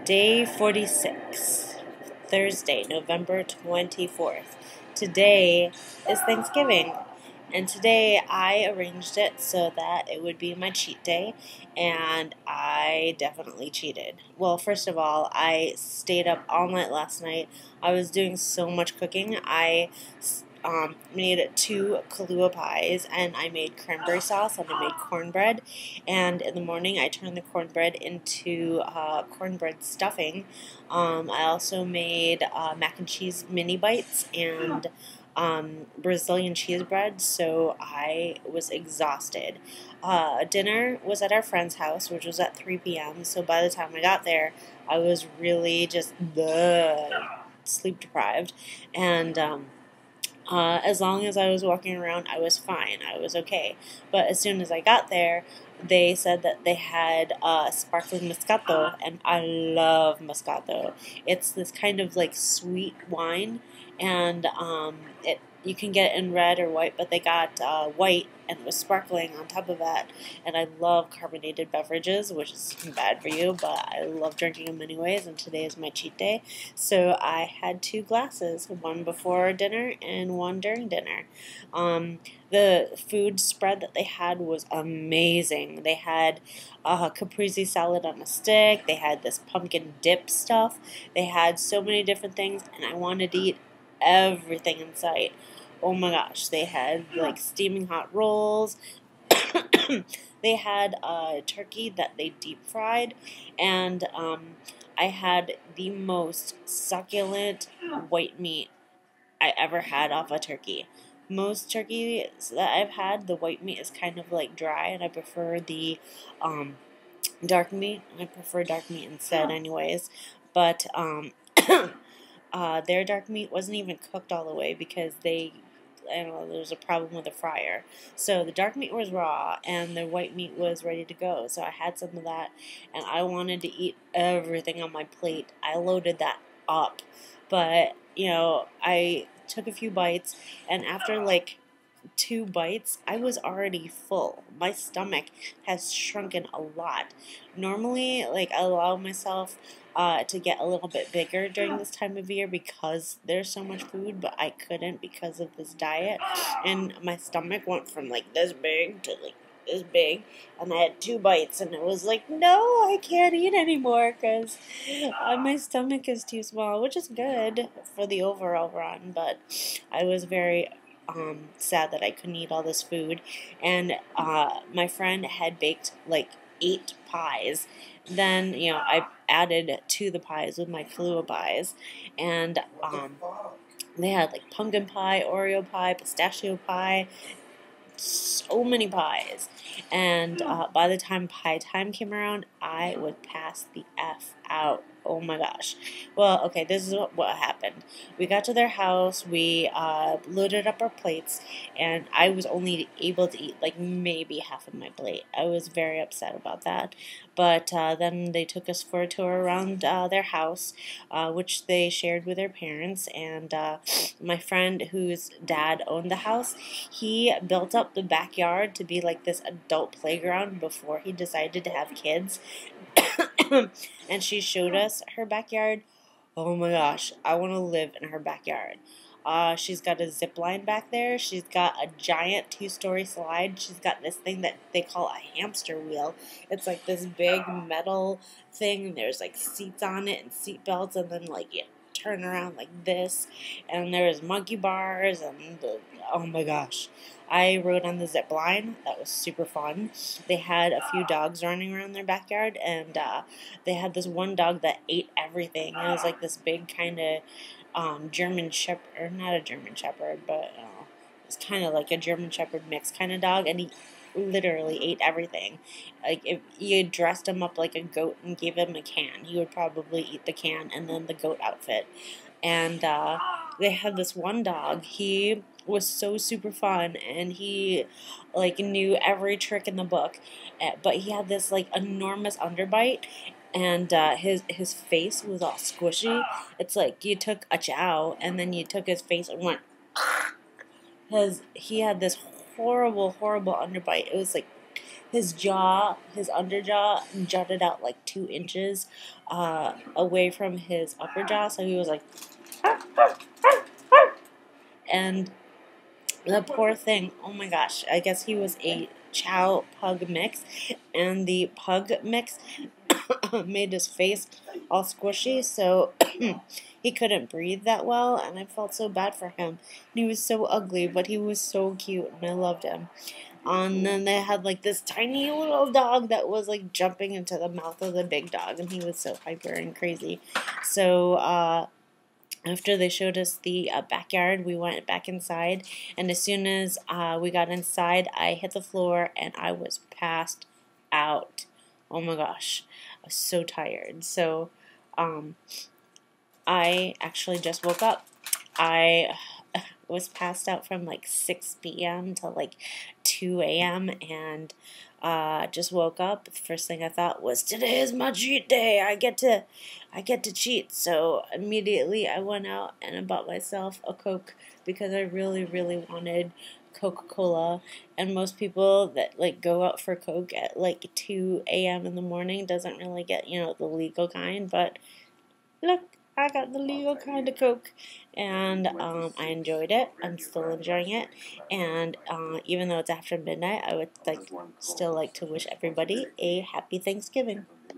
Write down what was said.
Day 46, Thursday, November 24th. Today is Thanksgiving, and today I arranged it so that it would be my cheat day, and I definitely cheated. Well, first of all, I stayed up all night last night. I was doing so much cooking. I made 2 Kahlua pies, and I made cranberry sauce, and I made cornbread. And in the morning, I turned the cornbread into cornbread stuffing. I also made mac and cheese mini bites and Brazilian cheese bread, so I was exhausted. Dinner was at our friend's house, which was at 3 p.m., so by the time I got there, I was really just sleep deprived, and as long as I was walking around, I was fine. I was okay. But as soon as I got there, they said that they had sparkling Moscato, and I love Moscato. It's this kind of like sweet wine, and you can get it in red or white, but they got white, and it was sparkling on top of that. And I love carbonated beverages, which is bad for you, but I love drinking them anyways, and today is my cheat day. So I had 2 glasses, one before dinner and one during dinner. The food spread that they had was amazing. They had caprese salad on a stick. They had this pumpkin dip stuff. They had so many different things, and I wanted to eat everything in sight. Oh my gosh, they had like steaming hot rolls. They had turkey that they deep fried, and I had the most succulent white meat I ever had off a turkey. Most turkeys that I've had, the white meat is kind of like dry, and I prefer the dark meat. I prefer dark meat instead, anyways. But their dark meat wasn't even cooked all the way because I don't know, there was a problem with the fryer. So the dark meat was raw and the white meat was ready to go. So I had some of that, and I wanted to eat everything on my plate. I loaded that up. But, I took a few bites, and after like 2 bites, I was already full. My stomach has shrunken a lot. Normally, like, I allow myself to get a little bit bigger during this time of year because there's so much food, but I couldn't because of this diet, and my stomach went from like this big to like this big, and I had 2 bites, and it was like, no, I can't eat anymore because my stomach is too small, which is good for the overall run, but I was very sad that I couldn't eat all this food. And my friend had baked like 8 pies. Then, I added to the pies with my Kahlua pies, and they had like pumpkin pie, Oreo pie, pistachio pie, so many pies. And by the time pie time came around, I would pass the F out. Oh my gosh. Well, okay, this is what happened. We got to their house, we loaded up our plates, and I was only able to eat like maybe half of my plate. I was very upset about that. But then they took us for a tour around their house, which they shared with their parents. And my friend, whose dad owned the house, he built up the backyard to be like this adult playground before he decided to have kids. And she showed us her backyard. Oh my gosh, I want to live in her backyard. She's got a zip line back there. She's got a giant 2-story slide. She's got this thing that they call a hamster wheel. It's like this big metal thing. There's like seats on it and seat belts, and then like you turn around like this. And there's monkey bars, and oh my gosh. I rode on the zip line. That was super fun. They had a few dogs running around their backyard, and they had this one dog that ate everything. It was like this big kind of German Shepherd, or not a German Shepherd, but it's kind of like a German Shepherd mix kind of dog, and he literally ate everything. Like, if you dressed him up like a goat and gave him a can, he would probably eat the can and then the goat outfit. And they had this one dog. He was so super fun, and he like knew every trick in the book, but he had this like enormous underbite, and his face was all squishy. It's like you took a chow and then you took his face and went, because he had this horrible underbite. It was like his jaw, his underjaw, jutted out like 2 inches away from his upper jaw. So he was like, and the poor thing, oh my gosh, I guess he was a chow pug mix, and the pug mix made his face all squishy, so he couldn't breathe that well, and I felt so bad for him. And he was so ugly, but he was so cute, and I loved him. And then they had like this tiny little dog that was like jumping into the mouth of the big dog, and he was so hyper and crazy. So after they showed us the backyard, we went back inside, and as soon as we got inside, I hit the floor and I was passed out. Oh my gosh, I was so tired. So I actually just woke up. I was passed out from like 6 p.m. to like 2 a.m. and just woke up. The first thing I thought was, today is my cheat day. I get to cheat. So immediately I went out and I bought myself a Coke because I really, really wanted Coca-Cola. And most people that like go out for Coke at like 2 a.m. in the morning doesn't really get, the legal kind. But look, I got the legal kind of Coke, and I enjoyed it. I'm still enjoying it, and even though it's after midnight, I would still like to wish everybody a happy Thanksgiving.